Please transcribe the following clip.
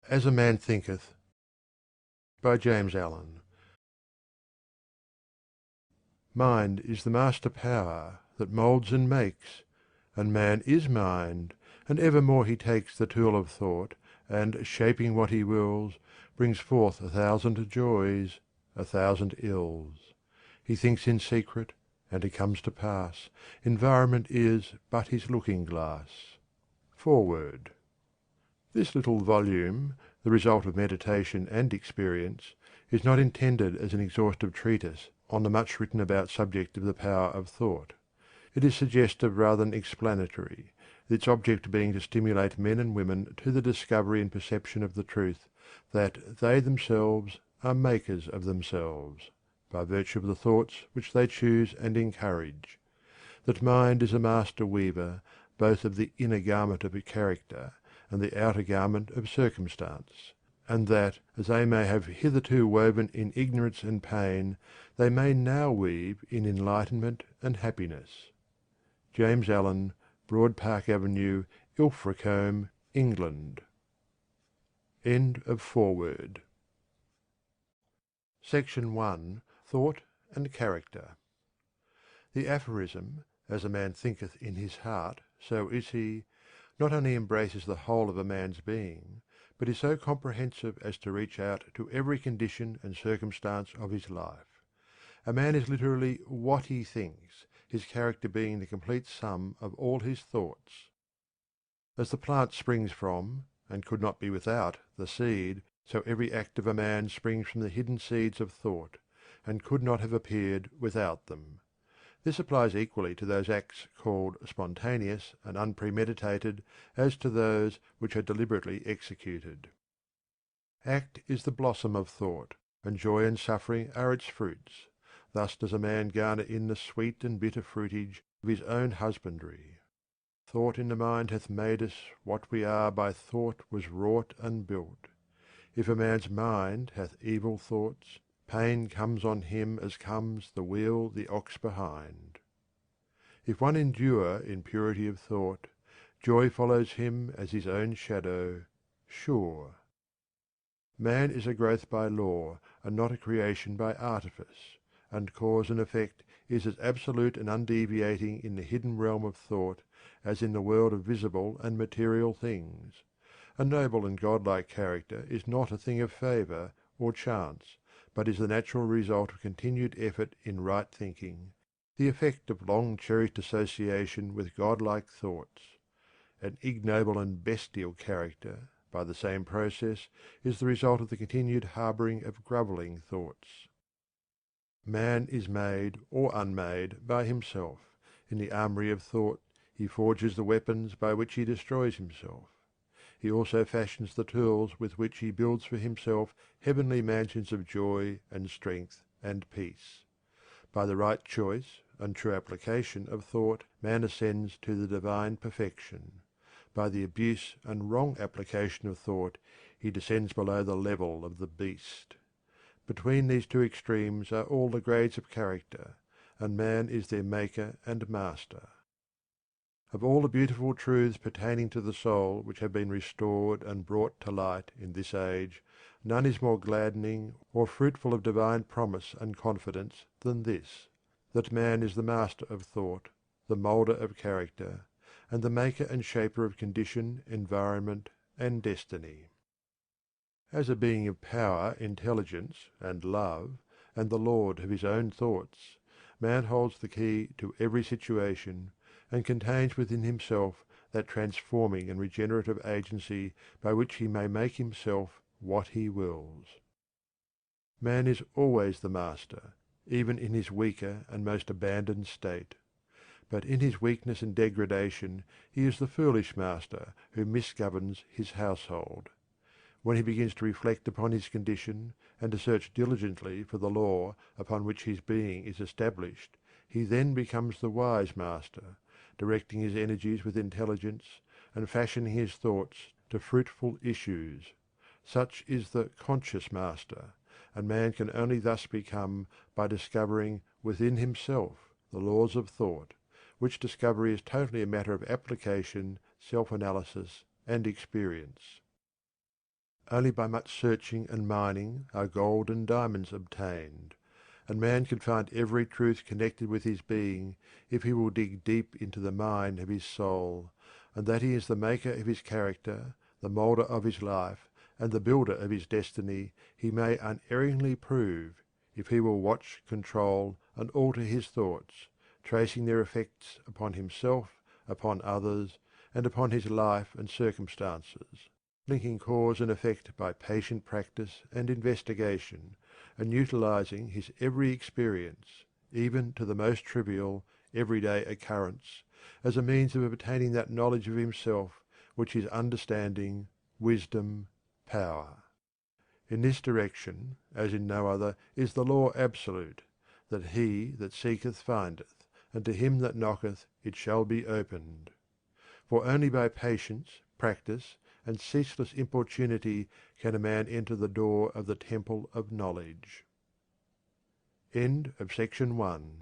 As a Man Thinketh by James Allen. Mind is the master power that moulds and makes, and man is mind, and evermore he takes the tool of thought, and, shaping what he wills, brings forth 1,000 joys, 1,000 ills. He thinks in secret, and it comes to pass. Environment is but his looking-glass. Foreword. This little volume, the result of meditation and experience, is not intended as an exhaustive treatise on the much written about subject of the power of thought. It is suggestive rather than explanatory, its object being to stimulate men and women to the discovery and perception of the truth that they themselves are makers of themselves, by virtue of the thoughts which they choose and encourage; that mind is a master weaver both of the inner garment of character and the outer garment of circumstance, and that, as they may have hitherto woven in ignorance and pain, they may now weave in enlightenment and happiness. James Allen, Broad Park Avenue, Ilfracombe, England. End of Foreword. Section 1. Thought and Character. The aphorism, "As a man thinketh in his heart, so is he," not only embraces the whole of a man's being, but is so comprehensive as to reach out to every condition and circumstance of his life. A man is literally what he thinks, his character being the complete sum of all his thoughts. As the plant springs from, and could not be without, the seed, so every act of a man springs from the hidden seeds of thought, and could not have appeared without them. This applies equally to those acts called spontaneous and unpremeditated as to those which are deliberately executed. Act is the blossom of thought, and joy and suffering are its fruits. Thus does a man garner in the sweet and bitter fruitage of his own husbandry. Thought in the mind hath made us; what we are by thought was wrought and built. If a man's mind hath evil thoughts, pain comes on him as comes the wheel the ox behind. If one endure in purity of thought, joy follows him as his own shadow, sure. Man is a growth by law, and not a creation by artifice, and cause and effect is as absolute and undeviating in the hidden realm of thought as in the world of visible and material things. A noble and godlike character is not a thing of favour or chance, but is the natural result of continued effort in right thinking, the effect of long cherished association with godlike thoughts. An ignoble and bestial character, by the same process, is the result of the continued harbouring of grovelling thoughts. Man is made or unmade by himself. In the armoury of thought he forges the weapons by which he destroys himself. He also fashions the tools with which he builds for himself heavenly mansions of joy and strength and peace. By the right choice and true application of thought man ascends to the divine perfection. By the abuse and wrong application of thought he descends below the level of the beast. Between these two extremes are all the grades of character, and man is their maker and master. Of all the beautiful truths pertaining to the soul which have been restored and brought to light in this age, none is more gladdening or fruitful of divine promise and confidence than this: that man is the master of thought, the moulder of character, and the maker and shaper of condition, environment, and destiny. As a being of power, intelligence, and love, and the lord of his own thoughts, man holds the key to every situation, and contains within himself that transforming and regenerative agency by which he may make himself what he wills. Man is always the master, even in his weaker and most abandoned state. But in his weakness and degradation he is the foolish master who misgoverns his household. When he begins to reflect upon his condition, and to search diligently for the law upon which his being is established, he then becomes the wise master, directing his energies with intelligence, and fashioning his thoughts to fruitful issues. Such is the conscious master, and man can only thus become by discovering within himself the laws of thought, which discovery is totally a matter of application, self-analysis, and experience. only by much searching and mining are gold and diamonds obtained, and man can find every truth connected with his being if he will dig deep into the mine of his soul, and that he is the maker of his character, the moulder of his life, and the builder of his destiny he may unerringly prove, if he will watch, control, and alter his thoughts, tracing their effects upon himself, upon others, and upon his life and circumstances, linking cause and effect by patient practice and investigation, and utilizing his every experience, even to the most trivial, everyday occurrence, as a means of obtaining that knowledge of himself which is understanding, wisdom, power. In this direction, as in no other, is the law absolute, that he that seeketh findeth, and to him that knocketh it shall be opened. For only by patience, practice, and ceaseless importunity can a man enter the door of the temple of knowledge. End of section 1.